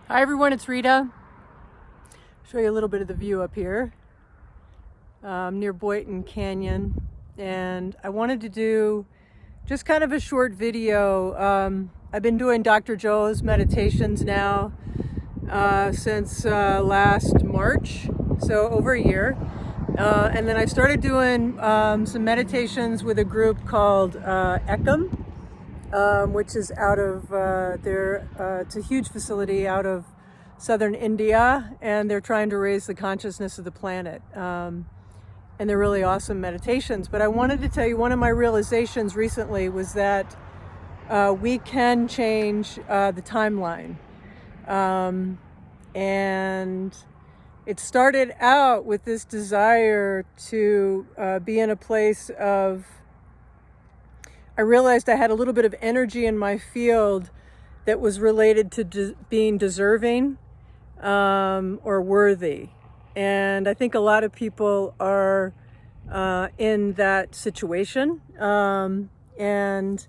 Hi everyone, it's Rita. Show you a little bit of the view up here near Boynton Canyon, and I wanted to do just kind of a short video. I've been doing Dr. Joe's meditations now since last March, so over a year, and then I started doing some meditations with a group called Ekam. Which is out of it's a huge facility out of southern India, and they're trying to raise the consciousness of the planet. And they're really awesome meditations. But I wanted to tell you, one of my realizations recently was that we can change the timeline. And it started out with this desire to be in a place of, I realized I had a little bit of energy in my field that was related to being deserving or worthy. And I think a lot of people are in that situation. And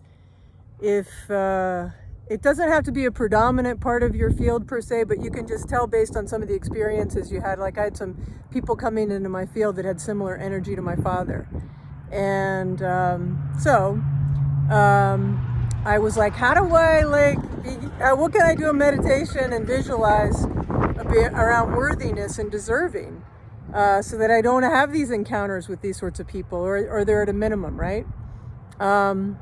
if it doesn't have to be a predominant part of your field per se, but you can just tell based on some of the experiences you had. Like I had some people coming into my field that had similar energy to my father. And I was like, how do I what can I do in meditation and visualize a bit around worthiness and deserving so that I don't have these encounters with these sorts of people, or they're at a minimum, right? And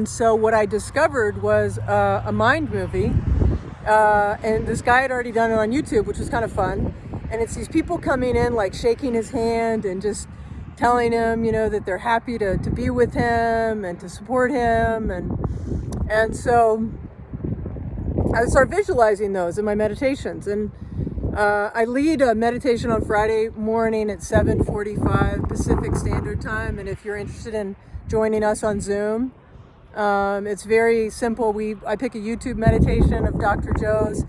so what I discovered was a mind movie, and this guy had already done it on YouTube, which was kind of fun. And it's these people coming in, like shaking his hand and just telling him, that they're happy to be with him and to support him. And so I start visualizing those in my meditations. And I lead a meditation on Friday morning at 7:45 Pacific Standard Time. And if you're interested in joining us on Zoom, it's very simple. I pick a YouTube meditation of Dr. Joe's,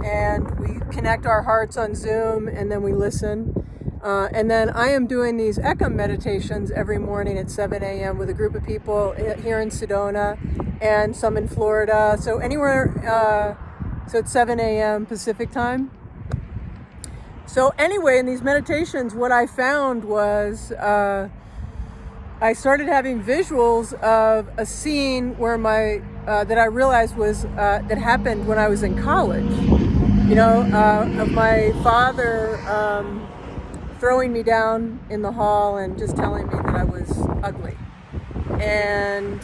and we connect our hearts on Zoom, and then we listen. And then I am doing these Ekam meditations every morning at 7 a.m. with a group of people here in Sedona and some in Florida. So anywhere, so it's 7 a.m. Pacific time. So anyway, in these meditations, what I found was I started having visuals of a scene where that I realized was that happened when I was in college. Of my father throwing me down in the hall and just telling me that I was ugly. And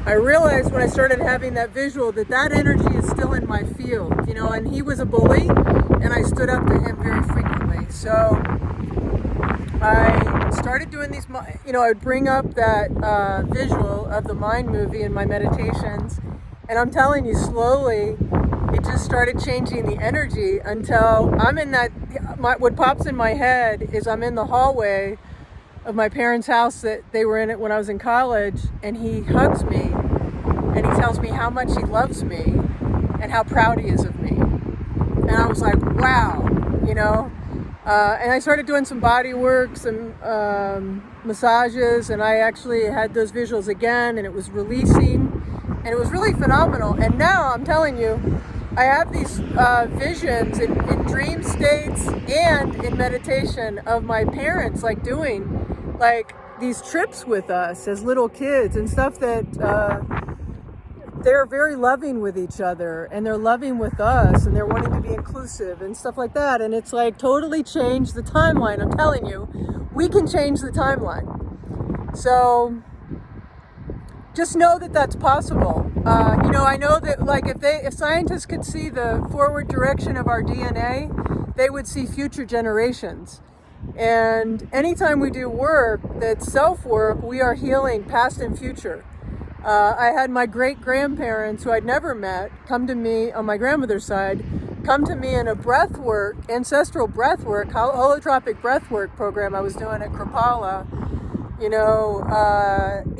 I realized when I started having that visual that energy is still in my field, and he was a bully, and I stood up to him very frequently. So I started doing these, I would bring up that visual of the mind movie in my meditations, and I'm telling you, slowly, it just started changing the energy until I'm in that, what pops in my head is I'm in the hallway of my parents' house that they were in it when I was in college, and he hugs me, and he tells me how much he loves me and how proud he is of me. And I was like, wow, and I started doing some body work, some massages, and I actually had those visuals again, and it was releasing, and it was really phenomenal. And now I'm telling you, I have these visions in dream states and in meditation of my parents doing these trips with us as little kids and stuff that they're very loving with each other, and they're loving with us, and they're wanting to be inclusive and stuff like that. And it's totally changed the timeline. I'm telling you, we can change the timeline. So just know that that's possible. I know that if scientists could see the forward direction of our DNA, they would see future generations. And anytime we do work that's self-work, we are healing past and future. I had my great-grandparents, who I'd never met, come to me on my grandmother's side, come to me in a ancestral breathwork, holotropic breathwork program I was doing at Kripalu,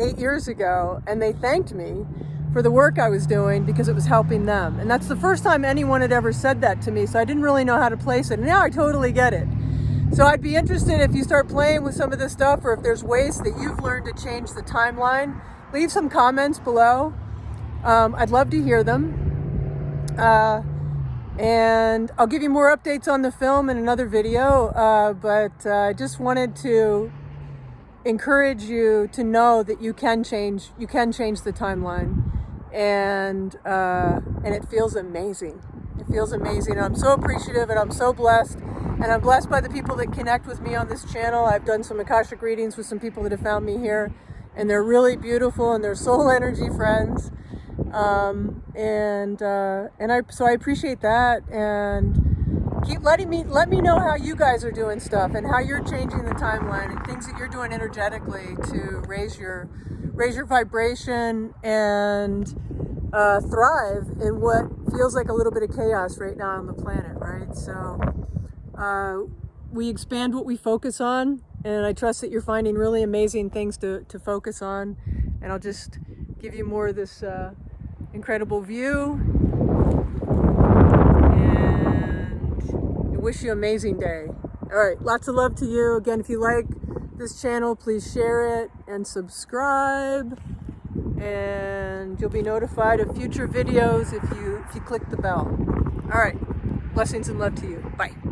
8 years ago, and they thanked me for the work I was doing because it was helping them. And that's the first time anyone had ever said that to me, so I didn't really know how to place it. And now I totally get it. So I'd be interested if you start playing with some of this stuff, or if there's ways that you've learned to change the timeline. Leave some comments below. I'd love to hear them. And I'll give you more updates on the film in another video, but I just wanted to encourage you to know that you can change the timeline, and it feels amazing. It feels amazing. I'm so appreciative, and I'm so blessed, and I'm blessed by the people that connect with me on this channel. I've done some Akashic readings with some people that have found me here, and they're really beautiful, and they're soul energy friends. So I appreciate that, and let me know how you guys are doing stuff, and how you're changing the timeline, and things that you're doing energetically to raise your vibration and thrive in what feels like a little bit of chaos right now on the planet, right? So we expand what we focus on, and I trust that you're finding really amazing things to focus on, and I'll just give you more of this incredible view, and I wish you an amazing day. All right, lots of love to you. Again, if you like this channel, please share it and subscribe, and you'll be notified of future videos if you click the bell. All right, blessings and love to you. Bye.